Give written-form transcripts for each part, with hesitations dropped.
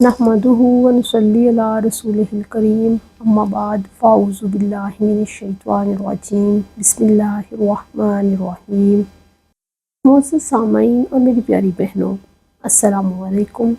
نحمدہ و نصلی علی رسولہ الکریم اما بعد فاعوذ باللہ من الشیطان الرجیم بسم اللہ الرحمن الرحیم۔ معزز سامعین اور میری پیاری بہنوں، السلام علیکم۔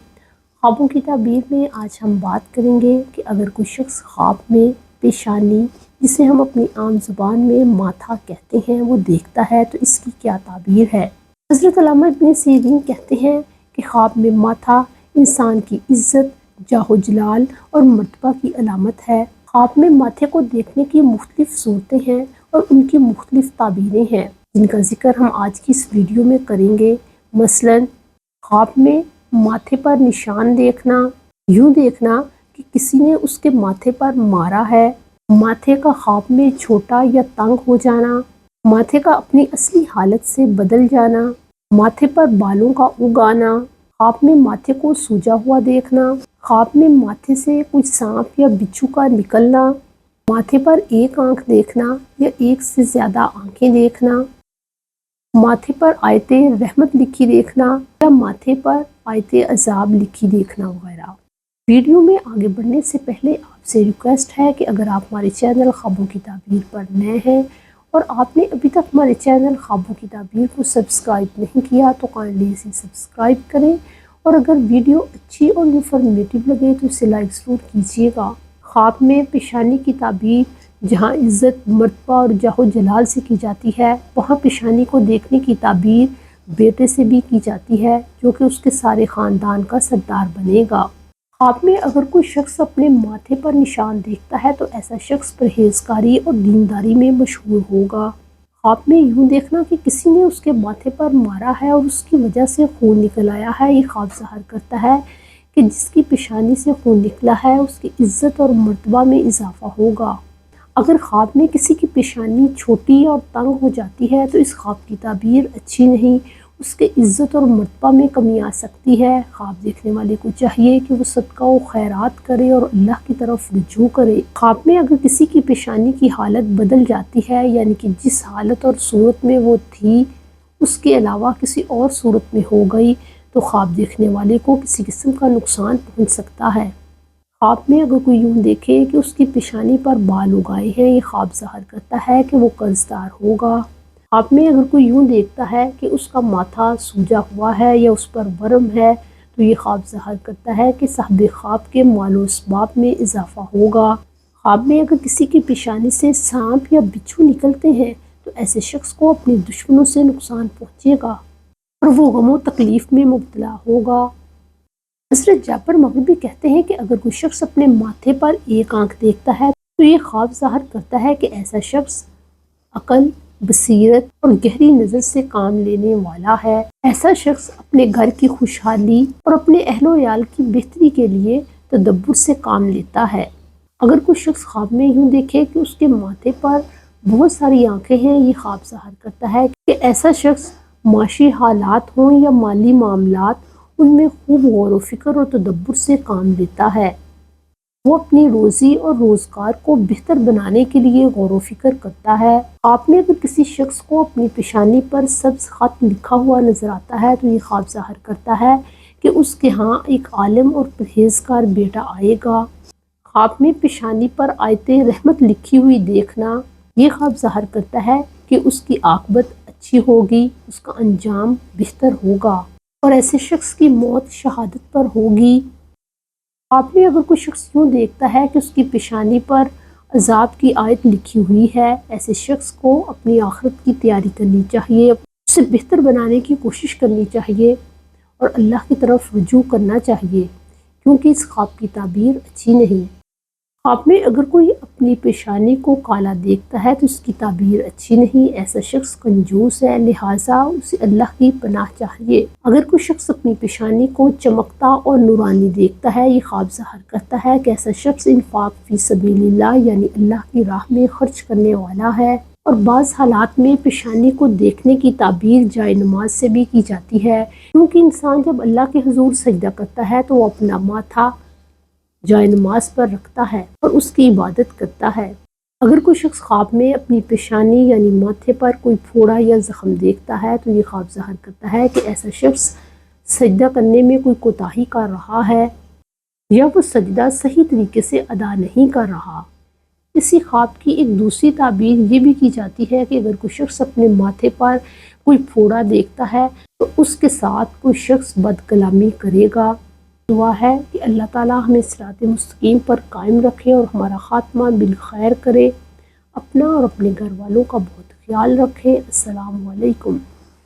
خوابوں کی تعبیر میں آج ہم بات کریں گے کہ اگر کوئی شخص خواب میں پیشانی، جسے ہم اپنی عام زبان میں ماتھا کہتے ہیں، وہ دیکھتا ہے تو اس کی کیا تعبیر ہے۔ حضرت علامہ ابن سیرین کہتے ہیں کہ خواب میں ماتھا انسان کی عزت، جاہ و جلال اور مرتبہ کی علامت ہے۔ خواب میں ماتھے کو دیکھنے کی مختلف صورتیں ہیں اور ان کی مختلف تعبیریں ہیں، جن کا ذکر ہم آج کی اس ویڈیو میں کریں گے۔ مثلاً خواب میں ماتھے پر نشان دیکھنا، یوں دیکھنا کہ کسی نے اس کے ماتھے پر مارا ہے، ماتھے کا خواب میں چھوٹا یا تنگ ہو جانا، ماتھے کا اپنی اصلی حالت سے بدل جانا، ماتھے پر بالوں کا اگ آنا، خواب میں ماتھے کو سوجا ہوا دیکھنا، خواب میں ماتھے سے کوئی سانپ یا بچھو کا نکلنا، ماتھے پر ایک آنکھ دیکھنا یا ایک سے زیادہ آنکھیں دیکھنا، ماتھے پر آیت رحمت لکھی دیکھنا یا ماتھے پر آیت عذاب لکھی دیکھنا وغیرہ۔ ویڈیو میں آگے بڑھنے سے پہلے آپ سے ریکویسٹ ہے کہ اگر آپ ہمارے چینل خوابوں کی تعبیر پر نئے ہیں اور آپ نے ابھی تک ہمارے چینل خوابوں کی تعبیر کو سبسکرائب نہیں کیا تو کائنڈلی اسے سبسکرائب کریں، اور اگر ویڈیو اچھی اور انفارمیٹو لگے تو اسے لائک ضرور کیجیے گا۔ خواب میں پیشانی کی تعبیر جہاں عزت، مرتبہ اور جاہ و جلال سے کی جاتی ہے، وہاں پیشانی کو دیکھنے کی تعبیر بیٹے سے بھی کی جاتی ہے، جو کہ اس کے سارے خاندان کا سردار بنے گا۔ خواب میں اگر کوئی شخص اپنے ماتھے پر نشان دیکھتا ہے تو ایسا شخص پرہیزکاری اور دینداری میں مشہور ہوگا۔ خواب میں یوں دیکھنا کہ کسی نے اس کے ماتھے پر مارا ہے اور اس کی وجہ سے خون نکل آیا ہے، یہ خواب ظاہر کرتا ہے کہ جس کی پیشانی سے خون نکلا ہے اس کی عزت اور مرتبہ میں اضافہ ہوگا۔ اگر خواب میں کسی کی پیشانی چھوٹی اور تنگ ہو جاتی ہے تو اس خواب کی تعبیر اچھی نہیں، اس کے عزت اور مرتبہ میں کمی آ سکتی ہے۔ خواب دیکھنے والے کو چاہیے کہ وہ صدقہ و خیرات کرے اور اللہ کی طرف رجوع کرے۔ خواب میں اگر کسی کی پیشانی کی حالت بدل جاتی ہے، یعنی کہ جس حالت اور صورت میں وہ تھی اس کے علاوہ کسی اور صورت میں ہو گئی، تو خواب دیکھنے والے کو کسی قسم کا نقصان پہنچ سکتا ہے۔ خواب میں اگر کوئی یوں دیکھے کہ اس کی پیشانی پر بال اگائے ہیں، یہ خواب ظاہر کرتا ہے کہ وہ قرض دار ہوگا۔ خواب میں اگر کوئی یوں دیکھتا ہے کہ اس کا ماتھا سوجا ہوا ہے یا اس پر ورم ہے، تو یہ خواب ظاہر کرتا ہے کہ صاحب خواب کے مال و اسباب میں اضافہ ہوگا۔ خواب میں اگر کسی کی پیشانی سے سانپ یا بچھو نکلتے ہیں تو ایسے شخص کو اپنے دشمنوں سے نقصان پہنچے گا اور وہ غم و تکلیف میں مبتلا ہوگا۔ حضرت جابر مغربی کہتے ہیں کہ اگر کوئی شخص اپنے ماتھے پر ایک آنکھ دیکھتا ہے تو یہ خواب ظاہر کرتا ہے کہ ایسا شخص عقل، بصیرت اور گہری نظر سے کام لینے والا ہے۔ ایسا شخص اپنے گھر کی خوشحالی اور اپنے اہل و عیال کی بہتری کے لیے تدبر سے کام لیتا ہے۔ اگر کوئی شخص خواب میں یوں دیکھے کہ اس کے ماتھے پر بہت ساری آنکھیں ہیں، یہ خواب ظاہر کرتا ہے کہ ایسا شخص معاشی حالات ہوں یا مالی معاملات، ان میں خوب غور و فکر اور تدبر سے کام لیتا ہے۔ وہ اپنی روزی اور روزگار کو بہتر بنانے کے لیے غور و فکر کرتا ہے۔ خواب میں اگر کسی شخص کو اپنی پیشانی پر سبز خط لکھا ہوا نظر آتا ہے تو یہ خواب ظاہر کرتا ہے کہ اس کے ہاں ایک عالم اور پرہیزگار بیٹا آئے گا۔ خواب میں پیشانی پر آیت رحمت لکھی ہوئی دیکھنا، یہ خواب ظاہر کرتا ہے کہ اس کی عاقبت اچھی ہوگی، اس کا انجام بہتر ہوگا اور ایسے شخص کی موت شہادت پر ہوگی۔ خواب میں اگر کوئی شخص یوں دیکھتا ہے کہ اس کی پیشانی پر عذاب کی آیت لکھی ہوئی ہے، ایسے شخص کو اپنی آخرت کی تیاری کرنی چاہیے، اسے بہتر بنانے کی کوشش کرنی چاہیے اور اللہ کی طرف رجوع کرنا چاہیے، کیونکہ اس خواب کی تعبیر اچھی نہیں۔ خواب میں اگر کوئی اپنی پیشانی کو کالا دیکھتا ہے تو اس کی تعبیر اچھی نہیں، ایسا شخص کنجوس ہے، لہٰذا اسے اللہ کی پناہ چاہیے۔ اگر کوئی شخص اپنی پیشانی کو چمکتا اور نورانی دیکھتا ہے، یہ خواب ظاہر کرتا ہے کہ ایسا شخص انفاق فی سبیل اللہ یعنی اللہ کی راہ میں خرچ کرنے والا ہے۔ اور بعض حالات میں پیشانی کو دیکھنے کی تعبیر جائے نماز سے بھی کی جاتی ہے، کیونکہ انسان جب اللہ کے حضور سجدہ کرتا ہے تو وہ اپنا ماتھا جائے نماز پر رکھتا ہے اور اس کی عبادت کرتا ہے۔ اگر کوئی شخص خواب میں اپنی پیشانی یعنی ماتھے پر کوئی پھوڑا یا زخم دیکھتا ہے تو یہ خواب ظاہر کرتا ہے کہ ایسا شخص سجدہ کرنے میں کوئی کوتاہی کر رہا ہے۔ یا وہ سجدہ صحیح طریقے سے ادا نہیں کر رہا۔ اسی خواب کی ایک دوسری تعبیر یہ بھی کی جاتی ہے کہ اگر کوئی شخص اپنے ماتھے پر کوئی پھوڑا دیکھتا ہے تو اس کے ساتھ کوئی شخص بد کلامی کرے گا۔ دعا ہے کہ اللہ تعالیٰ ہمیں صراط مستقیم پر قائم رکھے اور ہمارا خاتمہ بالخیر کرے۔ اپنا اور اپنے گھر والوں کا بہت خیال رکھیں۔ السلام علیکم۔